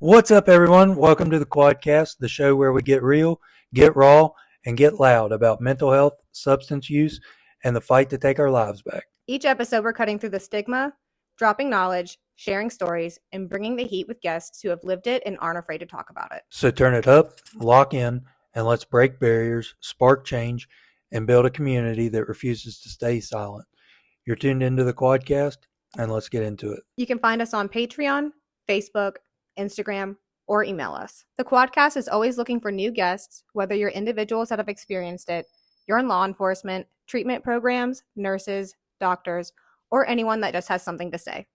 What's up, everyone? Welcome to the Quadcast, the show where we get real, get raw, and get loud about mental health, substance use, and the fight to take our lives back. Each episode, we're cutting through the stigma, dropping knowledge, sharing stories, and bringing the heat with guests who have lived it and aren't afraid to talk about it. So turn it up, lock in, and let's break barriers, spark change, and build a community that refuses to stay silent. You're tuned into the Quadcast, and let's get into it. You can find us on Patreon, Facebook, Instagram, or email us. The Quadcast is always looking for new guests, whether you're individuals that have experienced it, you're in law enforcement, treatment programs, nurses, doctors, or anyone that just has something to say.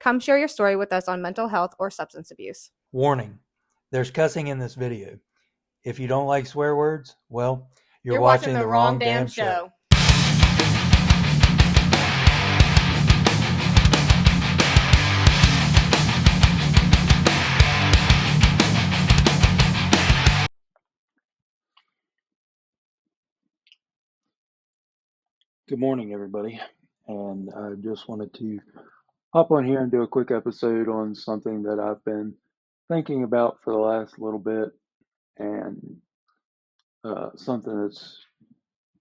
Come share your story with us on mental health or substance abuse. Warning, there's cussing in this video. If you don't like swear words, well, you're watching the wrong damn show. Good morning, everybody, and I just wanted to hop on here and do a quick episode on something that I've been thinking about for the last little bit, and something that's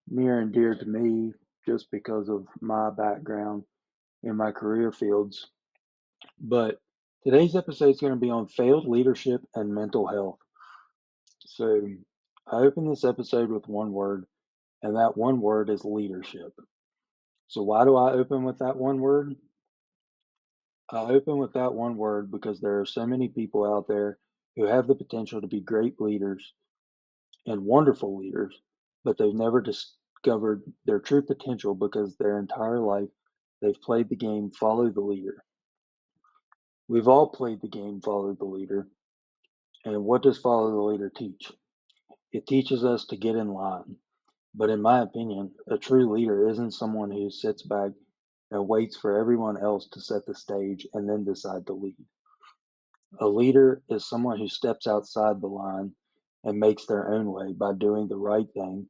near and dear to me just because of my background in my career fields. But today's episode is going to be on failed leadership and mental health. So I open this episode with one word, and that one word is leadership. So why do I open with that one word? I open with that one word because there are so many people out there who have the potential to be great leaders and wonderful leaders, but they've never discovered their true potential because their entire life they've played the game follow the leader. We've all played the game follow the leader. And what does follow the leader teach? It teaches us to get in line. But in my opinion, a true leader isn't someone who sits back and waits for everyone else to set the stage and then decide to lead. A leader is someone who steps outside the line and makes their own way by doing the right thing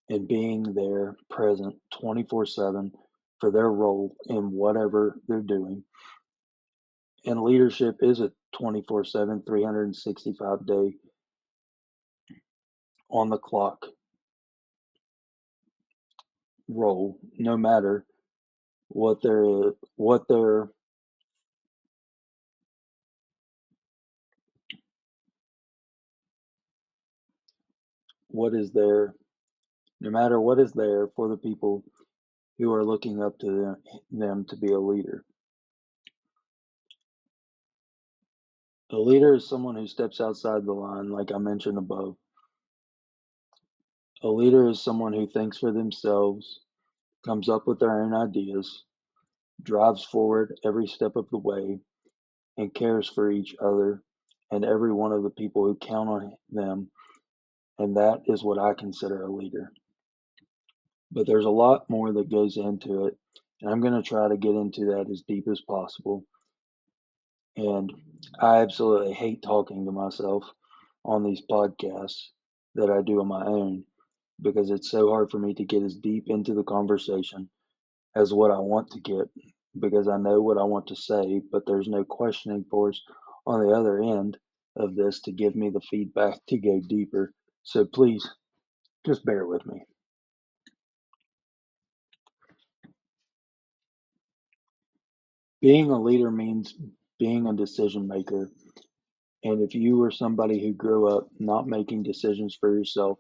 and being there present 24/7 for their role in whatever they're doing. And leadership is a 24/7, 365-day on the clock role, no matter what is there, no matter what is there for the people who are looking up to them to be a leader. A leader is someone who steps outside the line, like I mentioned above. A leader is someone who thinks for themselves, comes up with their own ideas, drives forward every step of the way, and cares for each other and every one of the people who count on them. And that is what I consider a leader. But there's a lot more that goes into it, and I'm going to try to get into that as deep as possible. And I absolutely hate talking to myself on these podcasts that I do on my own because it's so hard for me to get as deep into the conversation as what I want to get because I know what I want to say, but there's no questioning force on the other end of this to give me the feedback to go deeper. So please, just bear with me. Being a leader means being a decision maker. And if you were somebody who grew up not making decisions for yourself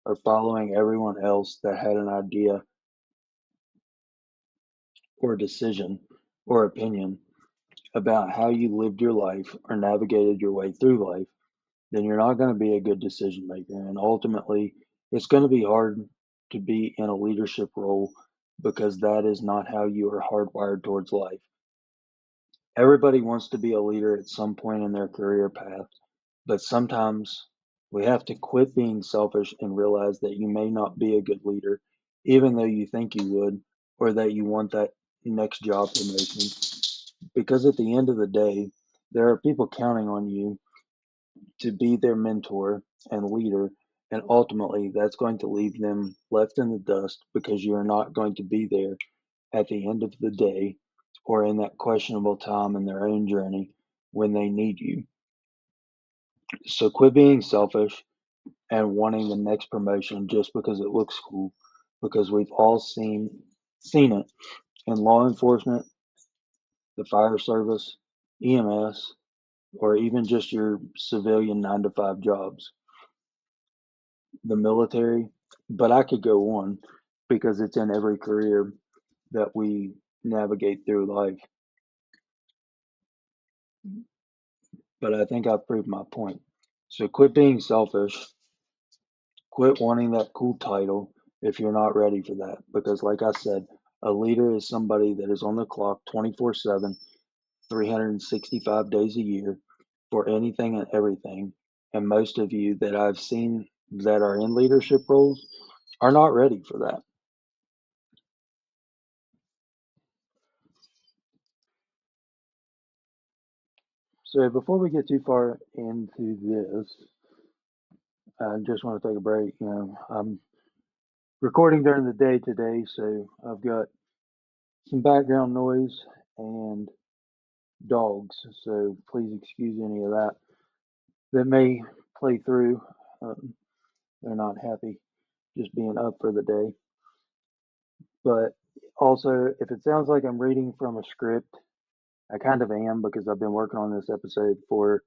or following everyone else that had an idea or decision or opinion about how you lived your life or navigated your way through life, then you're not going to be a good decision maker. And ultimately, it's going to be hard to be in a leadership role because that is not how you are hardwired towards life. Everybody wants to be a leader at some point in their career path, but sometimes we have to quit being selfish and realize that you may not be a good leader, even though you think you would, or that you want that next job promotion. Because at the end of the day, there are people counting on you to be their mentor and leader, and ultimately that's going to leave them left in the dust because you're not going to be there at the end of the day or in that questionable time in their own journey when they need you. So quit being selfish and wanting the next promotion just because it looks cool, because we've all seen it in law enforcement, the fire service, EMS, or even just your civilian 9 to 5 jobs, the military. But I could go on because it's in every career that we navigate through life. But I think I've proved my point. So quit being selfish. Quit wanting that cool title if you're not ready for that. Because, like I said, a leader is somebody that is on the clock 24/7, 365 days a year for anything and everything. And most of you that I've seen that are in leadership roles are not ready for that. So, before we get too far into this, I just want to take a break. I'm recording during the day today, so I've got some background noise and dogs. So please excuse any of that may play through. Um, they're not happy just being up for the day. But also, if it sounds like I'm reading from a script, I kind of am because I've been working on this episode for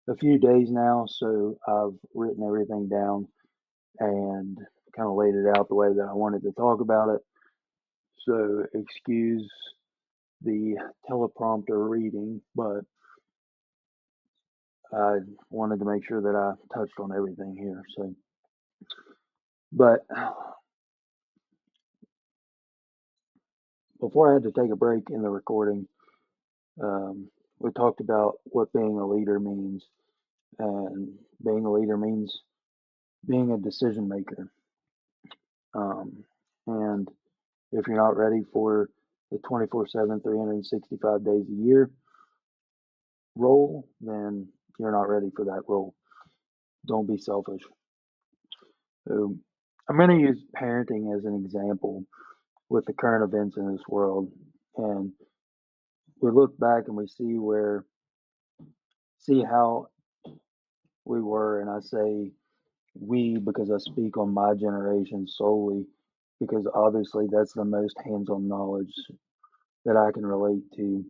a few days now. So I've written everything down and kind of laid it out the way that I wanted to talk about it. So excuse the teleprompter reading, but I wanted to make sure that I touched on everything here. So, but before I had to take a break in the recording, we talked about what being a leader means, and being a leader means being a decision maker. And if you're not ready for the 24/7, 365 days a year role, then you're not ready for that role. Don't be selfish. So I'm going to use parenting as an example with the current events in this world. And we look back and we see how we were, and I say we because I speak on my generation solely, because obviously that's the most hands-on knowledge that I can relate to.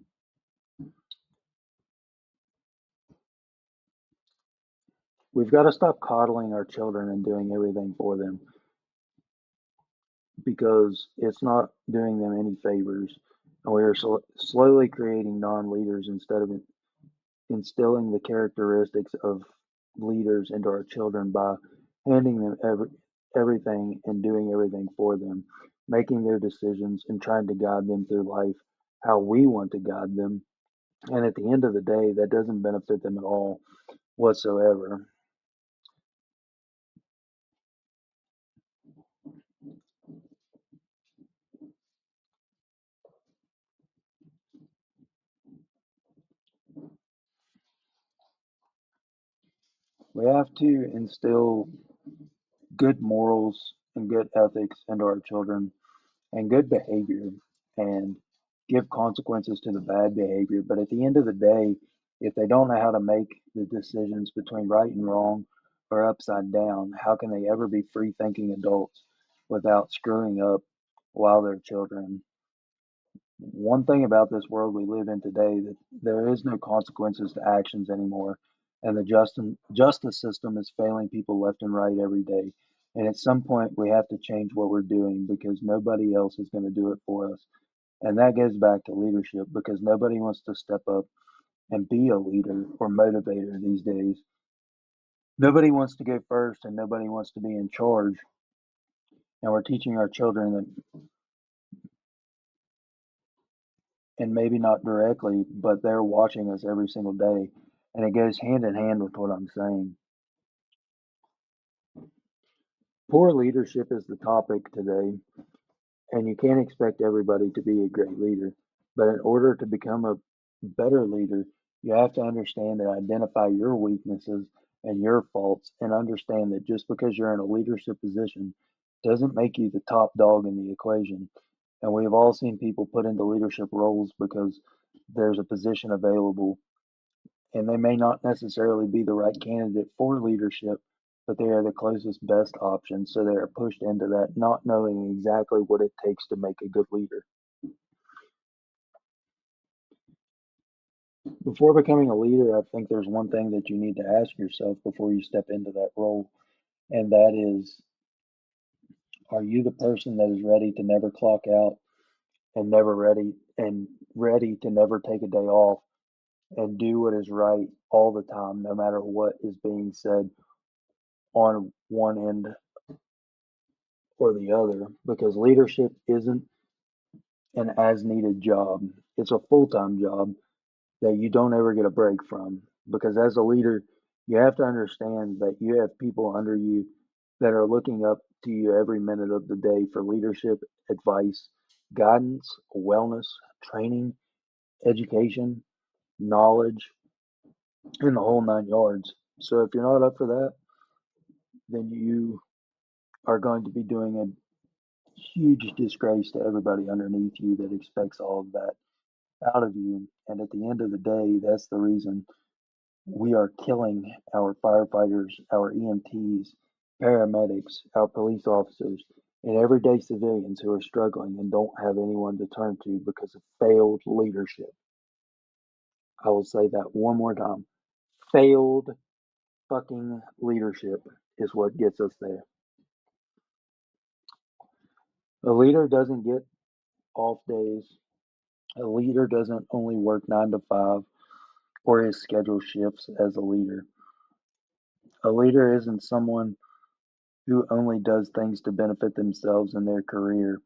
We've got to stop coddling our children and doing everything for them, because it's not doing them any favors. And we are slowly creating non-leaders instead of instilling the characteristics of leaders into our children by handing them everything and doing everything for them, making their decisions and trying to guide them through life how we want to guide them. And at the end of the day, that doesn't benefit them at all whatsoever. We have to instill good morals and good ethics into our children and good behavior, and give consequences to the bad behavior. But at the end of the day, if they don't know how to make the decisions between right and wrong or upside down, how can they ever be free thinking adults without screwing up while they're children? One thing about this world we live in today, that there is no consequences to actions anymore, and the justice system is failing people left and right every day. And at some point, we have to change what we're doing because nobody else is going to do it for us. And that goes back to leadership, because nobody wants to step up and be a leader or motivator these days. Nobody wants to go first and nobody wants to be in charge. And we're teaching our children that, and maybe not directly, but they're watching us every single day. And it goes hand in hand with what I'm saying. Poor leadership is the topic today, and you can't expect everybody to be a great leader. But in order to become a better leader, you have to understand and identify your weaknesses and your faults, and understand that just because you're in a leadership position doesn't make you the top dog in the equation. And we've all seen people put into leadership roles because there's a position available, and they may not necessarily be the right candidate for leadership, but they are the closest best option. So they are pushed into that, not knowing exactly what it takes to make a good leader. Before becoming a leader, I think there's one thing that you need to ask yourself before you step into that role, and that is, are you the person that is ready to never clock out and ready to never take a day off and do what is right all the time, no matter what is being said on one end or the other? Because leadership isn't an as needed job, it's a full time job that you don't ever get a break from. Because as a leader, you have to understand that you have people under you that are looking up to you every minute of the day for leadership, advice, guidance, wellness, training, education, knowledge, and the whole 9 yards. So if you're not up for that, then you are going to be doing a huge disgrace to everybody underneath you that expects all of that out of you. And at the end of the day, that's the reason we are killing our firefighters, our EMTs, paramedics, our police officers, and everyday civilians who are struggling and don't have anyone to turn to because of failed leadership. I will say that one more time. Failed fucking leadership is what gets us there. A leader doesn't get off days. A leader doesn't only work 9 to 5 or his schedule shifts as a leader. A leader isn't someone who only does things to benefit themselves and their career.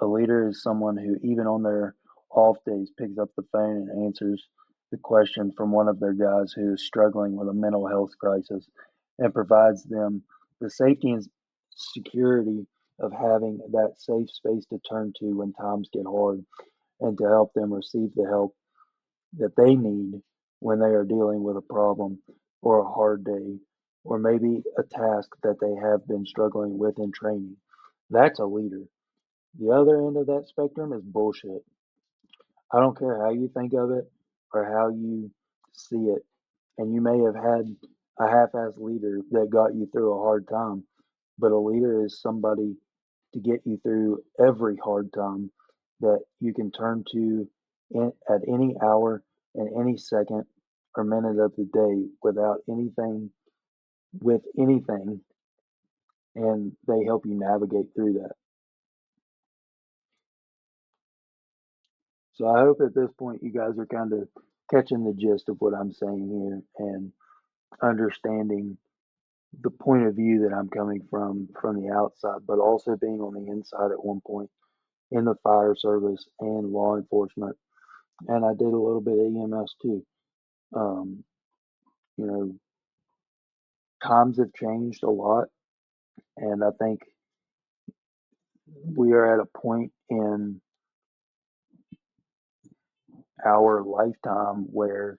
A leader is someone who, even on their off days, picks up the phone and answers the question from one of their guys who is struggling with a mental health crisis and provides them the safety and security of having that safe space to turn to when times get hard and to help them receive the help that they need when they are dealing with a problem or a hard day or maybe a task that they have been struggling with in training. That's a leader. The other end of that spectrum is bullshit. I don't care how you think of it or how you see it. And you may have had a half assed leader that got you through a hard time, but a leader is somebody to get you through every hard time that you can turn to at any hour and any second or minute of the day with anything, and they help you navigate through that. So I hope at this point you guys are kind of catching the gist of what I'm saying here and understanding the point of view that I'm coming from the outside, but also being on the inside at one point in the fire service and law enforcement. And I did a little bit of EMS too. Um, you know, times have changed a lot, and I think we are at a point in our lifetime where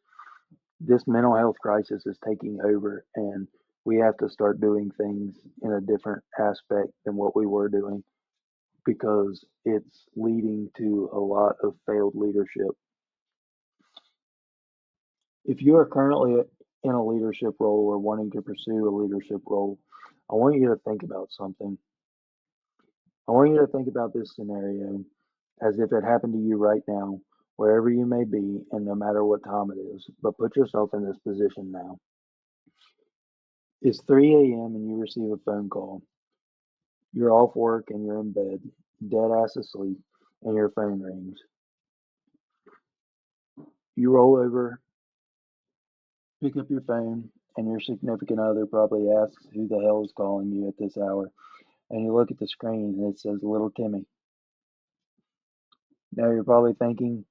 this mental health crisis is taking over, and we have to start doing things in a different aspect than what we were doing because it's leading to a lot of failed leadership. If you are currently in a leadership role or wanting to pursue a leadership role, I want you to think about something. I want you to think about this scenario as if it happened to you right now, wherever you may be, and no matter what time it is. But put yourself in this position now. It's 3 a.m. and you receive a phone call. You're off work and you're in bed, dead ass asleep, and your phone rings. You roll over, pick up your phone, and your significant other probably asks who the hell is calling you at this hour. And you look at the screen and it says Little Timmy. Now you're probably thinking,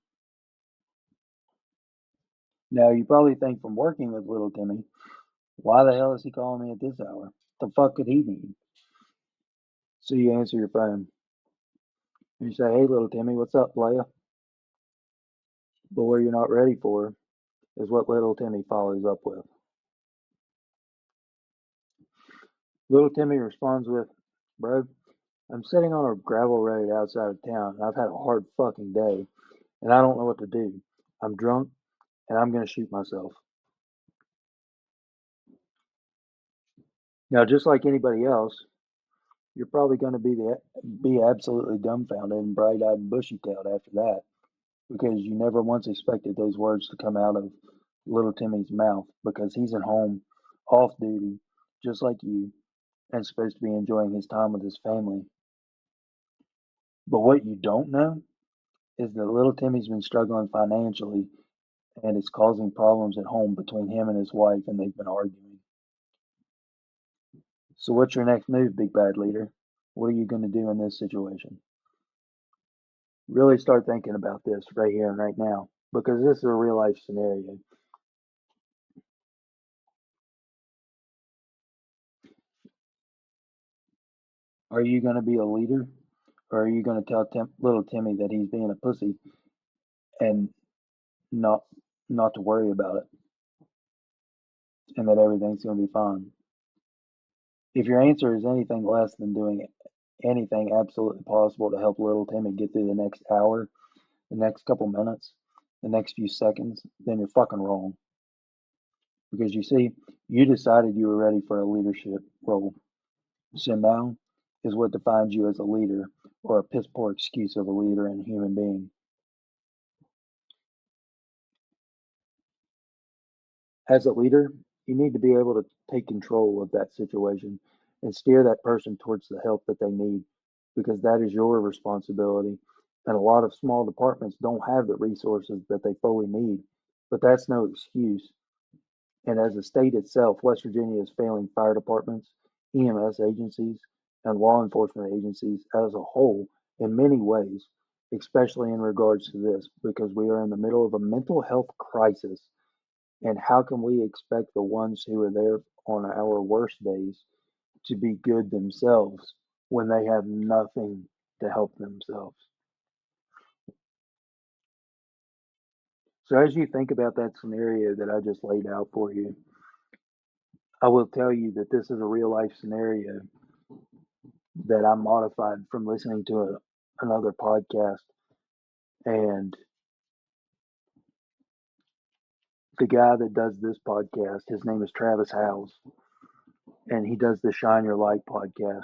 now you probably think from working with Little Timmy, why the hell is he calling me at this hour? The fuck could he need? So you answer your phone. You say, hey, Little Timmy, what's up, playa? But what you're not ready for is what Little Timmy follows up with. Little Timmy responds with, bro, I'm sitting on a gravel road outside of town and I've had a hard fucking day and I don't know what to do. I'm drunk and I'm gonna shoot myself. Now, just like anybody else, you're probably going to be absolutely dumbfounded and bright-eyed and bushy-tailed after that because you never once expected those words to come out of little Timmy's mouth because he's at home, off duty, just like you, and supposed to be enjoying his time with his family. But what you don't know is that little Timmy's been struggling financially and it's causing problems at home between him and his wife, and they've been arguing. So, what's your next move, big bad leader? What are you going to do in this situation? Really start thinking about this right here and right now because this is a real life scenario. Are you going to be a leader or are you going to tell little Timmy that he's being a pussy and not not to worry about it and that everything's going to be fine? If your answer is anything less than doing anything absolutely possible to help little Timmy get through the next hour, the next couple minutes, the next few seconds, then you're fucking wrong. Because you see, you decided you were ready for a leadership role. So now is what defines you as a leader or a piss poor excuse of a leader and a human being. As a leader, you need to be able to take control of that situation and steer that person towards the help that they need because that is your responsibility. And a lot of small departments don't have the resources that they fully need, but that's no excuse. And as a state itself, West Virginia is failing fire departments, EMS agencies, and law enforcement agencies as a whole in many ways, especially in regards to this, because we are in the middle of a mental health crisis. And how can we expect the ones who are there on our worst days to be good themselves when they have nothing to help themselves? So, as you think about that scenario that I just laid out for you, I will tell you that this is a real life scenario that I modified from listening to another podcast. And the guy that does this podcast, his name is Travis Howes, and he does the Shine Your Light podcast.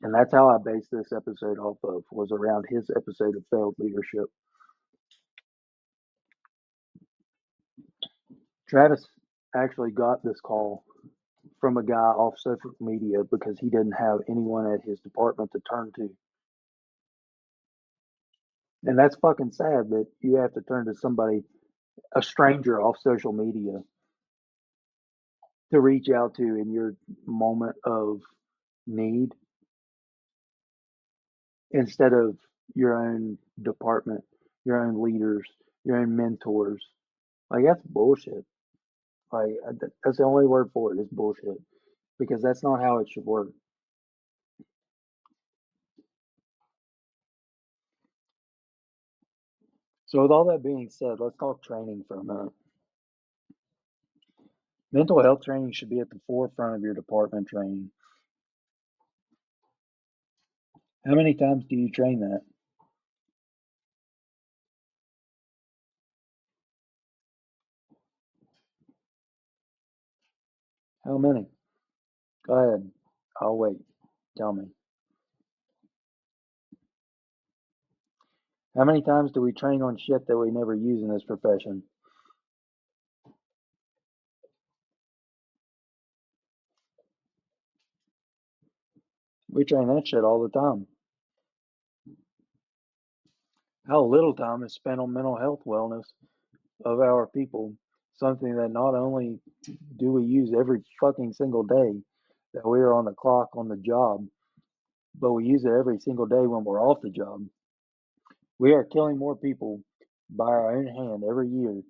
And that's how I based this episode off of, was around his episode of failed leadership. Travis actually got this call from a guy off social media because he didn't have anyone at his department to turn to. And that's fucking sad that you have to turn to somebody, a stranger off social media, to reach out to in your moment of need instead of your own department, your own leaders, your own mentors. Like, that's bullshit. Like, that's the only word for it is bullshit because that's not how it should work. So, with all that being said, let's talk training for a minute. Mental health training should be at the forefront of your department training. How many times do you train that? How many? Go ahead. I'll wait. Tell me. How many times do we train on shit that we never use in this profession? We train that shit all the time. How little time is spent on mental health wellness of our people, something that not only do we use every fucking single day that we are on the clock on the job, but we use it every single day when we're off the job. We are killing more people by our own hand every year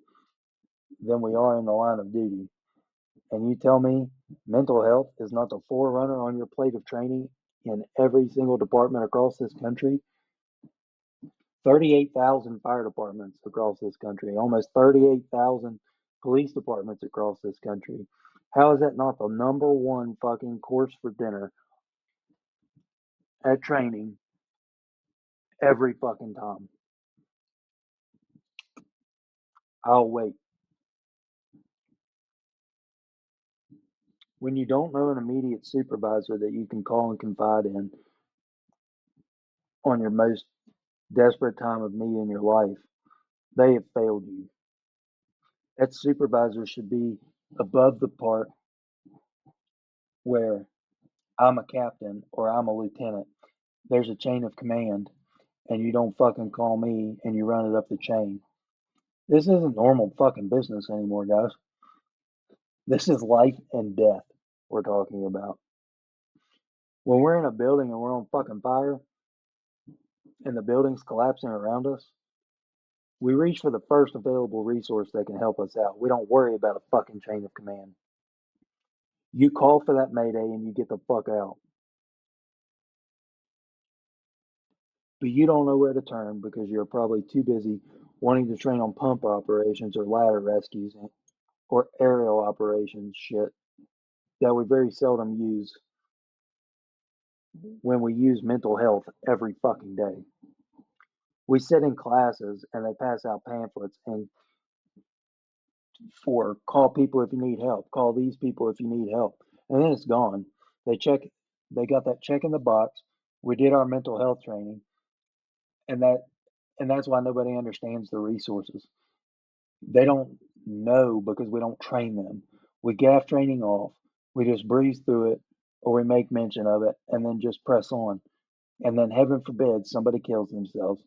than we are in the line of duty. And you tell me mental health is not the forerunner on your plate of training in every single department across this country? 38,000 fire departments across this country, almost 38,000 police departments across this country. How is that not the number one fucking course for dinner at training every fucking time? I'll wait. When you don't know an immediate supervisor that you can call and confide in on your most desperate time of need in your life, they have failed you. That supervisor should be above the part where I'm a captain or I'm a lieutenant. There's a chain of command, and you don't fucking call me and you run it up the chain. This isn't normal fucking business anymore, guys. This is life and death we're talking about. When we're in a building and we're on fucking fire and the building's collapsing around us, we reach for the first available resource that can help us out. We don't worry about a fucking chain of command. You call for that mayday and you get the fuck out. But you don't know where to turn because you're probably too busy wanting to train on pump operations or ladder rescues or aerial operations shit that we very seldom use when we use mental health every fucking day. We sit in classes and they pass out pamphlets and for call people if you need help, call these people if you need help. And then it's gone. They check they got that check in the box. We did our mental health training and that's why nobody understands the resources. They don't know because we don't train them. We gaff training off. We just breeze through it or we make mention of it and then just press on. And then heaven forbid somebody kills themselves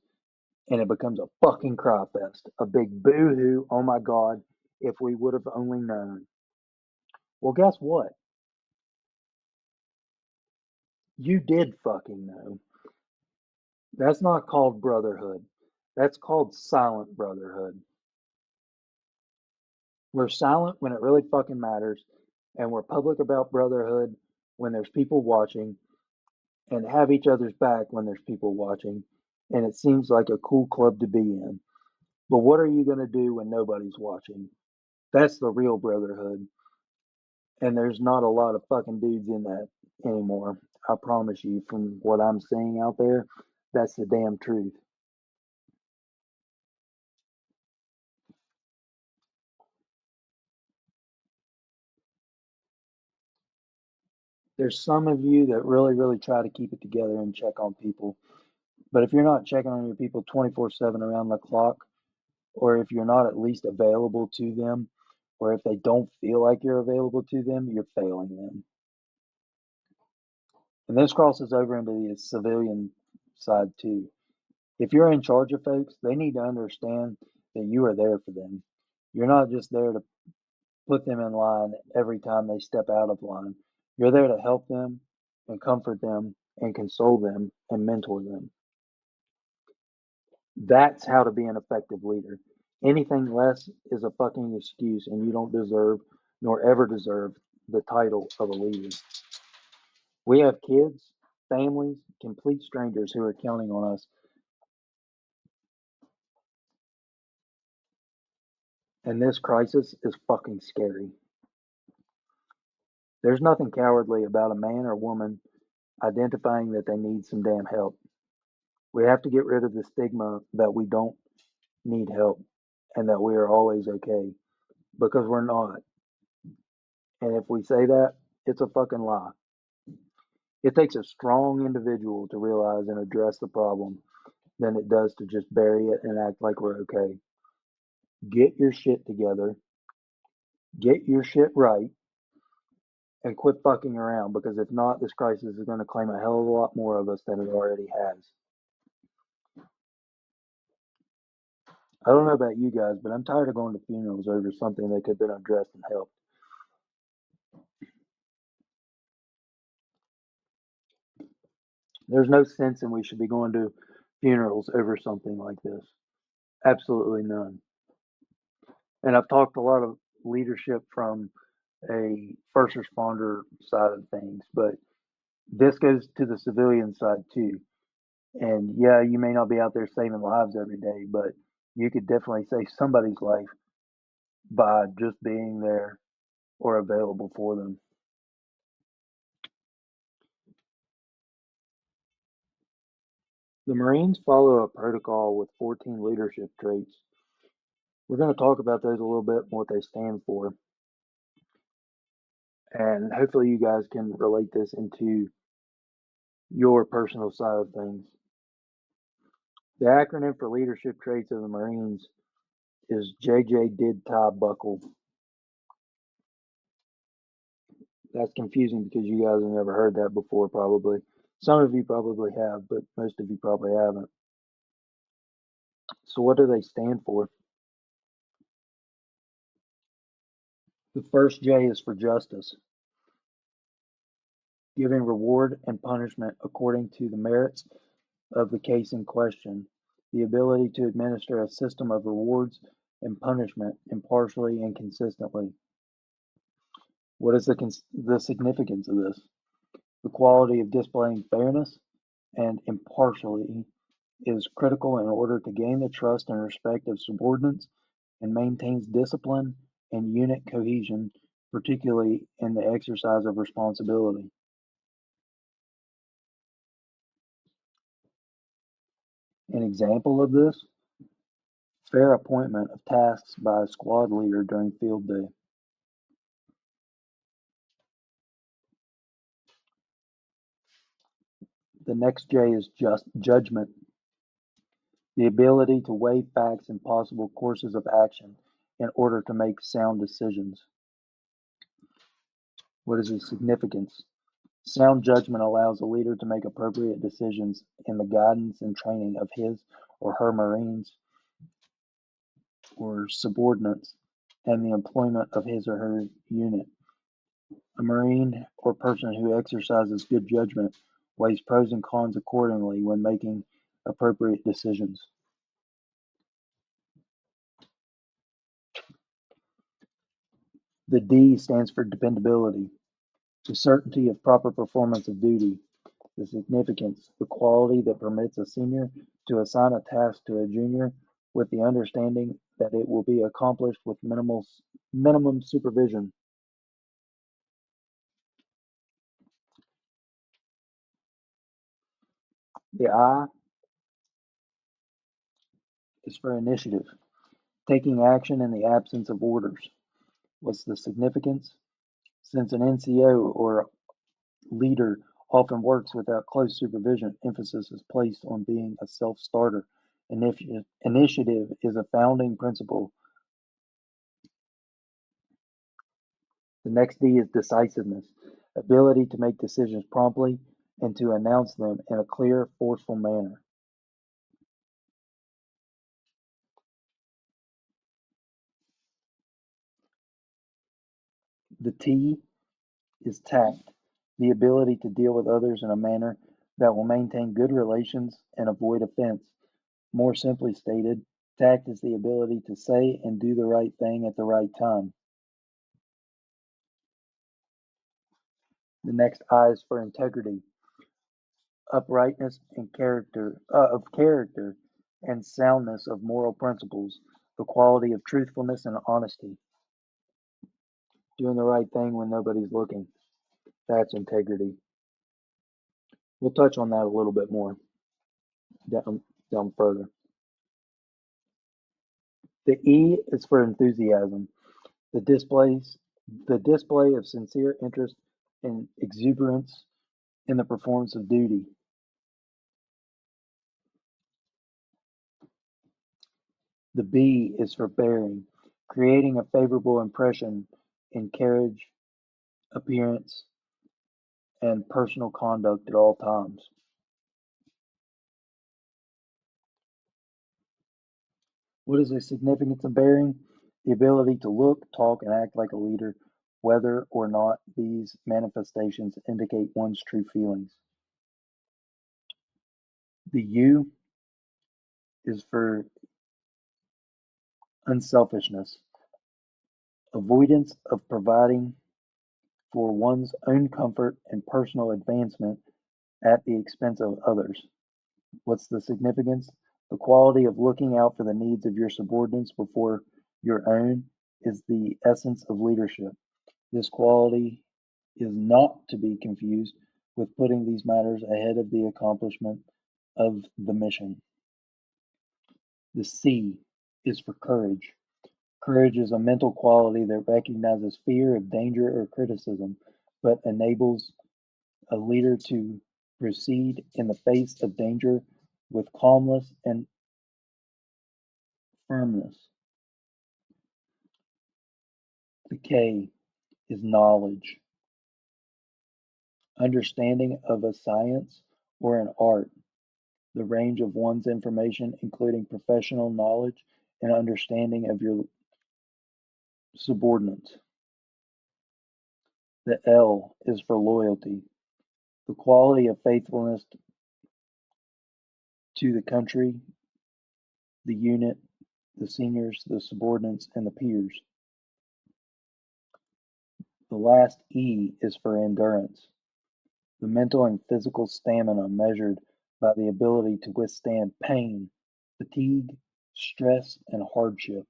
and it becomes a fucking cry fest. A big boo hoo, oh my god, if we would have only known. Well, guess what? You did fucking know. That's not called brotherhood. That's called silent brotherhood. We're silent when it really fucking matters, and we're public about brotherhood when there's people watching, and have each other's back when there's people watching, and it seems like a cool club to be in. But what are you going to do when nobody's watching? That's the real brotherhood. And there's not a lot of fucking dudes in that anymore. I promise you, from what I'm seeing out there, that's the damn truth. There's some of you that really, really try to keep it together and check on people. But if you're not checking on your people 24/7 around the clock, or if you're not at least available to them, or if they don't feel like you're available to them, you're failing them. And this crosses over into the civilian side too. If you're in charge of folks, they need to understand that you are there for them. You're not just there to put them in line every time they step out of line. You're there to help them and comfort them and console them and mentor them. That's how to be an effective leader. Anything less is a fucking excuse, and you don't deserve nor ever deserve the title of a leader. We have kids, families, complete strangers who are counting on us, and this crisis is fucking scary. There's nothing cowardly about a man or woman identifying that they need some damn help. We have to get rid of the stigma that we don't need help and that we are always okay because we're not. And if we say that, it's a fucking lie. It takes a strong individual to realize and address the problem than it does to just bury it and act like we're okay. Get your shit together, get your shit right, and quit fucking around because if not, this crisis is going to claim a hell of a lot more of us than it already has. I don't know about you guys, but I'm tired of going to funerals over something that could have been addressed and helped. There's no sense in we should be going to funerals over something like this. Absolutely none. And I've talked a lot of leadership from a first responder side of things, but this goes to the civilian side too. And yeah, you may not be out there saving lives every day, but you could definitely save somebody's life by just being there or available for them. The Marines follow a protocol with 14 leadership traits. We're going to talk about those a little bit and what they stand for. And hopefully you guys can relate this into your personal side of things. The acronym for leadership traits of the Marines is JJ Did Tie Buckle. That's confusing because you guys have never heard that before, probably. Some of you probably have, but most of you probably haven't. So, what do they stand for? The first J is for justice, giving reward and punishment according to the merits of the case in question, the ability to administer a system of rewards and punishment impartially and consistently. What is the significance of this? The quality of displaying fairness and impartiality is critical in order to gain the trust and respect of subordinates and maintains discipline and unit cohesion, particularly in the exercise of responsibility. An example of this, fair appointment of tasks by a squad leader during field day. The next J is just judgment, the ability to weigh facts and possible courses of action in order to make sound decisions. What is its significance? Sound judgment allows a leader to make appropriate decisions in the guidance and training of his or her Marines or subordinates and the employment of his or her unit. A Marine or person who exercises good judgment weighs pros and cons accordingly when making appropriate decisions. The D stands for dependability, the certainty of proper performance of duty. The significance, the quality that permits a senior to assign a task to a junior with the understanding that it will be accomplished with minimum supervision. The I is for initiative, taking action in the absence of orders. What's the significance? Since an NCO or leader often works without close supervision, emphasis is placed on being a self-starter. Initiative is a founding principle. The next D is decisiveness, ability to make decisions promptly and to announce them in a clear, forceful manner. The T is tact, the ability to deal with others in a manner that will maintain good relations and avoid offense. More simply stated, tact is the ability to say and do the right thing at the right time. The next I is for integrity, uprightness and character and soundness of moral principles, the quality of truthfulness and honesty, doing the right thing when nobody's looking. That's integrity. We'll touch on that a little bit more down further. The E is for enthusiasm, the display of sincere interest and exuberance in the performance of duty. The B is for bearing, creating a favorable impression in carriage, appearance, and personal conduct at all times. What is the significance of bearing? The ability to look, talk, and act like a leader, whether or not these manifestations indicate one's true feelings. The U is for unselfishness, avoidance of providing for one's own comfort and personal advancement at the expense of others. What's the significance? The quality of looking out for the needs of your subordinates before your own is the essence of leadership. This quality is not to be confused with putting these matters ahead of the accomplishment of the mission. The C is for courage, Courage is a mental quality that recognizes fear of danger or criticism, but enables a leader to proceed in the face of danger with calmness and firmness. The K is knowledge, understanding of a science or an art, the range of one's information, including professional knowledge and understanding of your subordinates. The L is for loyalty, the quality of faithfulness to the country, the unit, the seniors, the subordinates, and the peers. The last E is for endurance, the mental and physical stamina measured by the ability to withstand pain, fatigue, stress, and hardship.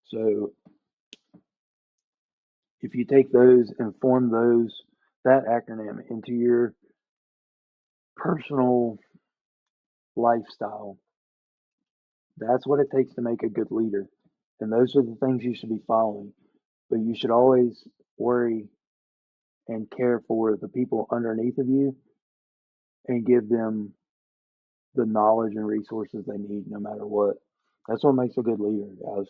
So if you take those and form that acronym into your personal lifestyle, that's what it takes to make a good leader. And those are the things you should be following. But you should always worry and care for the people underneath of you and give them the knowledge and resources they need no matter what. That's what makes a good leader, guys.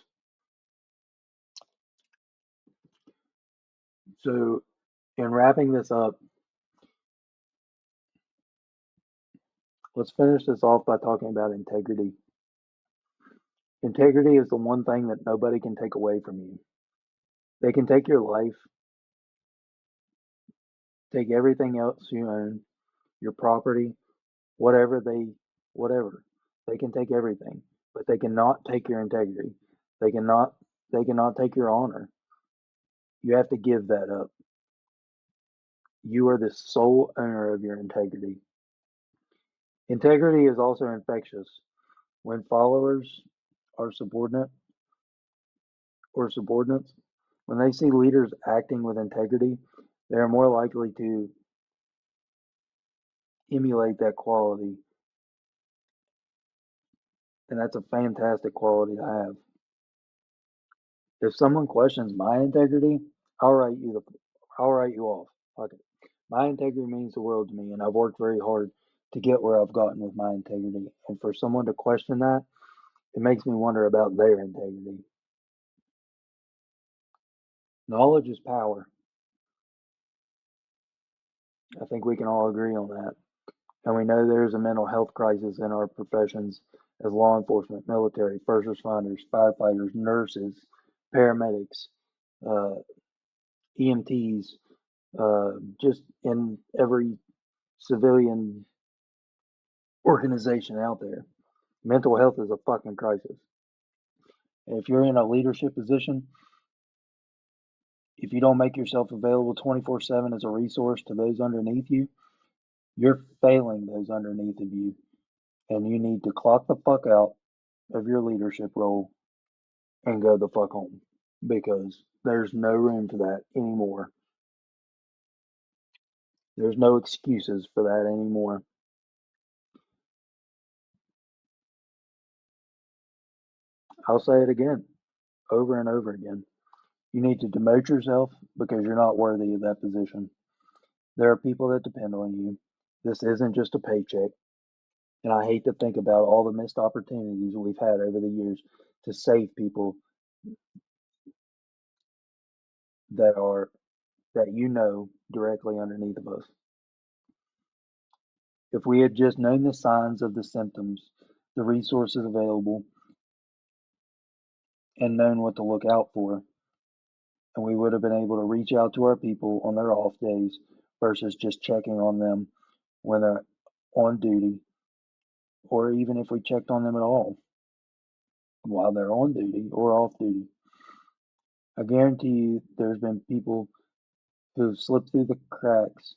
So, in wrapping this up, let's finish this off by talking about integrity. Integrity is the one thing that nobody can take away from you. They can take your life, take everything else you own, your property, whatever whatever. They can take everything, but they cannot take your integrity. They cannot take your honor. You have to give that up. You are the sole owner of your integrity. Integrity is also infectious. When followers are subordinate or subordinates, when they see leaders acting with integrity, they are more likely to emulate that quality. And that's a fantastic quality to have. If someone questions my integrity, I'll write you off. Fuck it. My integrity means the world to me, and I've worked very hard to get where I've gotten with my integrity. And for someone to question that, it makes me wonder about their integrity. Knowledge is power. I think we can all agree on that. And we know there's a mental health crisis in our professions as law enforcement, military, first responders, firefighters, nurses, paramedics, uh, EMTs, just in every civilian organization out there. Mental health is a fucking crisis. And if you're in a leadership position, if you don't make yourself available 24/7 as a resource to those underneath you, you're failing those underneath of you. And you need to clock the fuck out of your leadership role and go the fuck home because there's no room for that anymore. There's no excuses for that anymore. I'll say it again, over and over again. You need to demote yourself because you're not worthy of that position. There are people that depend on you. This isn't just a paycheck. And I hate to think about all the missed opportunities we've had over the years to save people that directly underneath of us. If we had just known the signs of the symptoms, the resources available, and known what to look out for, and we would have been able to reach out to our people on their off days versus just checking on them when they're on duty, or even if we checked on them at all while they're on duty or off duty. I guarantee you there's been people who've slipped through the cracks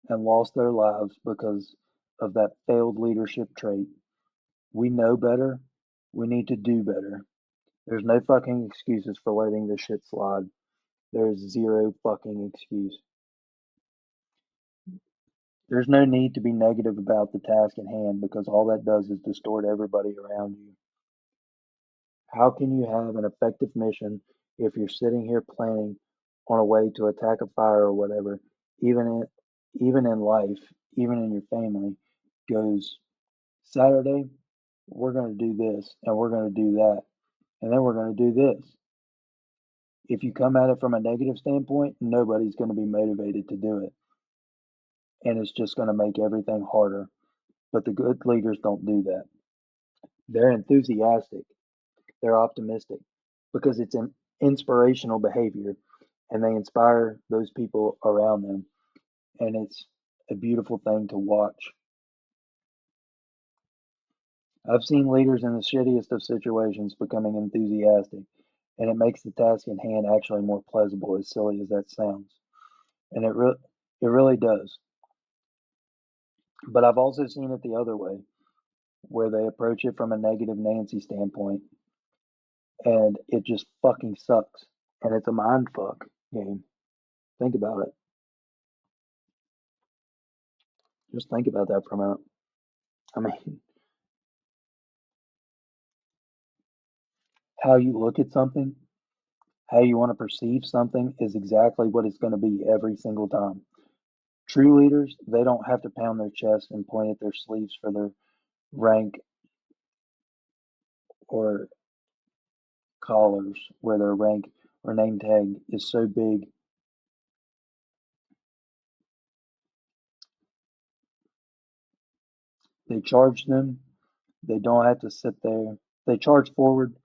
and lost their lives because of that failed leadership trait. We know better. We need to do better. There's no fucking excuses for letting this shit slide. There's zero fucking excuse. There's no need to be negative about the task at hand because all that does is distort everybody around you. How can you have an effective mission if you're sitting here planning on a way to attack a fire or whatever, even in, even in life, even in your family, goes Saturday, we're going to do this and we're going to do that, and then we're going to do this. If you come at it from a negative standpoint, nobody's going to be motivated to do it, and it's just going to make everything harder. But the good leaders don't do that. They're enthusiastic, they're optimistic because it's an inspirational behavior and they inspire those people around them. And it's a beautiful thing to watch. I've seen leaders in the shittiest of situations becoming enthusiastic, and it makes the task in hand actually more pleasurable, as silly as that sounds. And it really does. But I've also seen it the other way, where they approach it from a negative Nancy standpoint, and it just fucking sucks. And it's a mind fuck game. Think about it. Just think about that for a minute. I mean, how you look at something, how you want to perceive something is exactly what it's going to be every single time. True leaders, they don't have to pound their chest and point at their sleeves for their rank or collars where their rank or name tag is so big. They charge them. They don't have to sit there. They charge forward.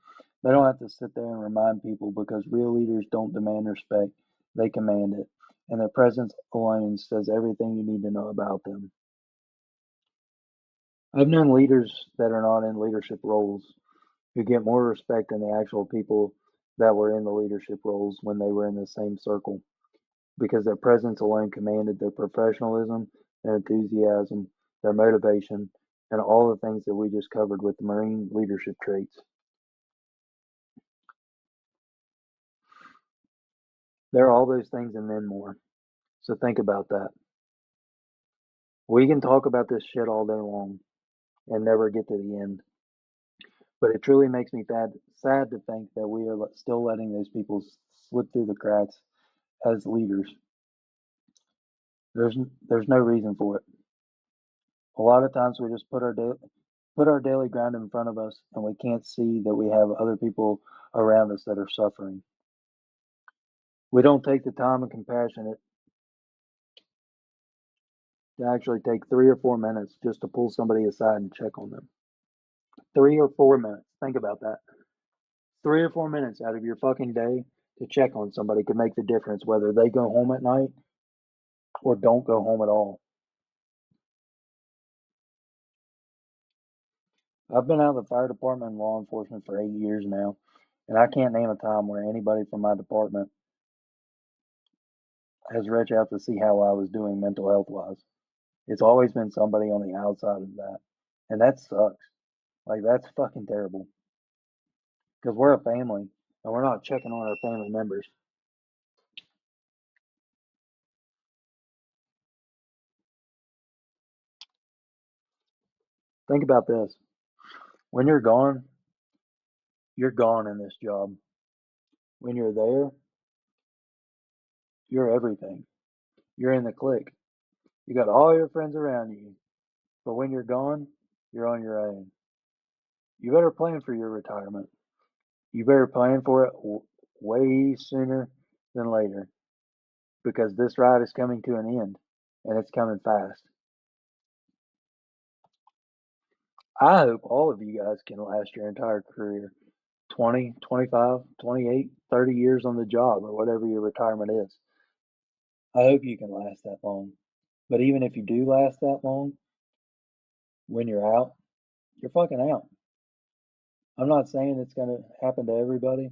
They don't have to sit there and remind people because real leaders don't demand respect. They command it. And their presence alone says everything you need to know about them. I've known leaders that are not in leadership roles who get more respect than the actual people that were in the leadership roles when they were in the same circle because their presence alone commanded their professionalism, their enthusiasm, their motivation, and all the things that we just covered with the Marine leadership traits. There are all those things and then more. So think about that. We can talk about this shit all day long and never get to the end. But it truly makes me sad to think that we are still letting those people slip through the cracks as leaders. There's no reason for it. A lot of times we just put our daily grind in front of us and we can't see that we have other people around us that are suffering. We don't take the time and compassion to actually take 3 or 4 minutes just to pull somebody aside and check on them. 3 or 4 minutes. Think about that. 3 or 4 minutes out of your fucking day to check on somebody could make the difference whether they go home at night or don't go home at all. I've been out of the fire department and law enforcement for 8 years now, and I can't name a time where anybody from my department has reached out to see how I was doing mental health wise. It's always been somebody on the outside of that. And that sucks. Like, that's fucking terrible. Because we're a family and we're not checking on our family members. Think about this. When you're gone in this job. When you're there, you're everything. You're in the clique. You got all your friends around you. But when you're gone, you're on your own. You better plan for your retirement. You better plan for it way sooner than later because this ride is coming to an end and it's coming fast. I hope all of you guys can last your entire career 20, 25, 28, 30 years on the job or whatever your retirement is. I hope you can last that long. But even if you do last that long, when you're out, you're fucking out. I'm not saying it's going to happen to everybody,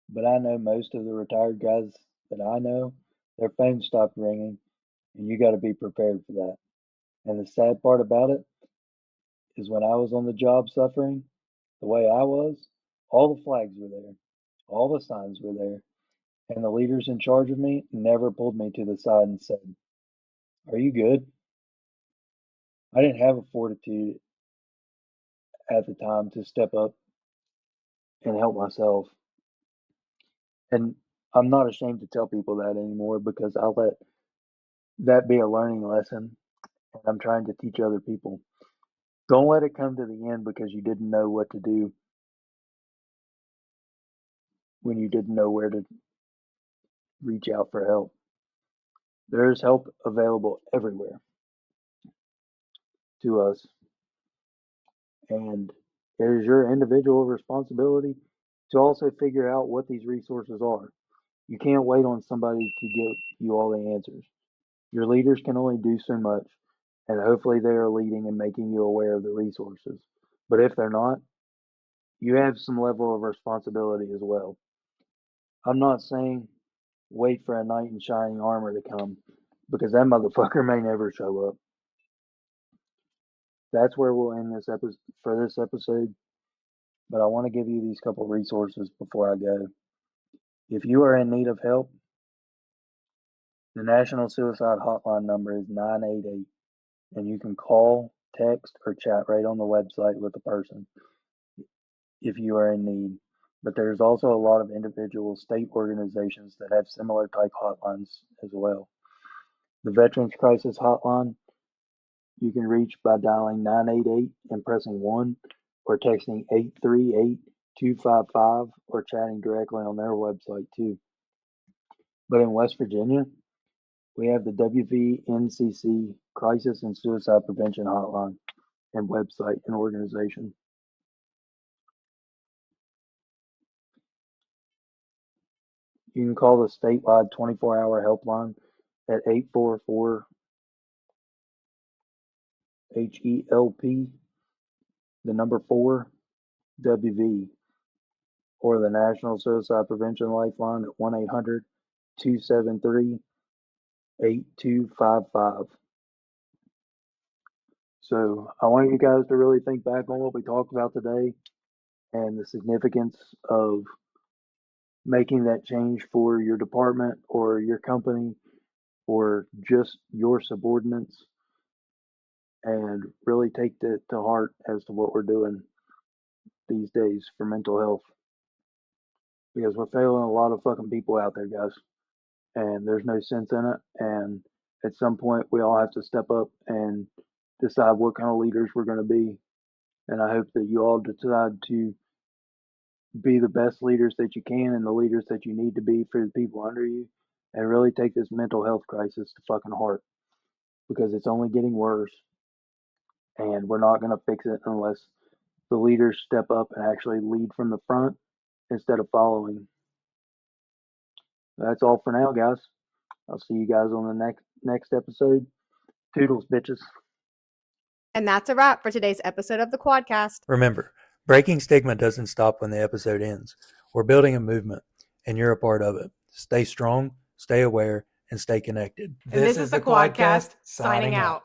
but I know most of the retired guys that I know, their phones stopped ringing, and you got to be prepared for that. And the sad part about it is when I was on the job suffering the way I was, all the flags were there, all the signs were there, and the leaders in charge of me never pulled me to the side and said, "Are you good? I didn't have a fortitude at the time to step up and help myself. And I'm not ashamed to tell people that anymore because I let that be a learning lesson and I'm trying to teach other people. Don't let it come to the end because you didn't know what to do when you didn't know where to reach out for help. There's help available everywhere to us, and it is your individual responsibility to also figure out what these resources are. You can't wait on somebody to give you all the answers. Your leaders can only do so much, and hopefully they are leading and making you aware of the resources. But if they're not, you have some level of responsibility as well. I'm not saying wait for a knight in shining armor to come because that motherfucker may never show up. That's where we'll end this episode for this episode. But I want to give you these couple resources before I go. If you are in need of help, the National Suicide Hotline number is 988, and you can call, text, or chat right on the website with the person if you are in need. But there's also a lot of individual state organizations that have similar type hotlines as well. The Veterans Crisis Hotline, you can reach by dialing 988 and pressing 1 or texting 838-255 or chatting directly on their website too. But in West Virginia, we have the WVNCC Crisis and Suicide Prevention Hotline and website and organization. You can call the statewide 24-hour helpline at 844-HELP, the number 4, WV, or the National Suicide Prevention Lifeline at 1-800-273-8255. So I want you guys to really think back on what we talked about today and the significance of making that change for your department or your company or just your subordinates, and really take that to heart as to what we're doing these days for mental health, because we're failing a lot of fucking people out there, guys, and there's no sense in it. And at some point we all have to step up and decide what kind of leaders we're going to be, and I hope that you all decide to be the best leaders that you can and the leaders that you need to be for the people under you, and really take this mental health crisis to fucking heart, because it's only getting worse and we're not going to fix it unless the leaders step up and actually lead from the front instead of following. That's all for now, guys. I'll see you guys on the next episode. Toodles, bitches. And that's a wrap for today's episode of the Quadcast. Remember, breaking stigma doesn't stop when the episode ends. We're building a movement, and you're a part of it. Stay strong, stay aware, and stay connected. And this is the Quadcast, signing out.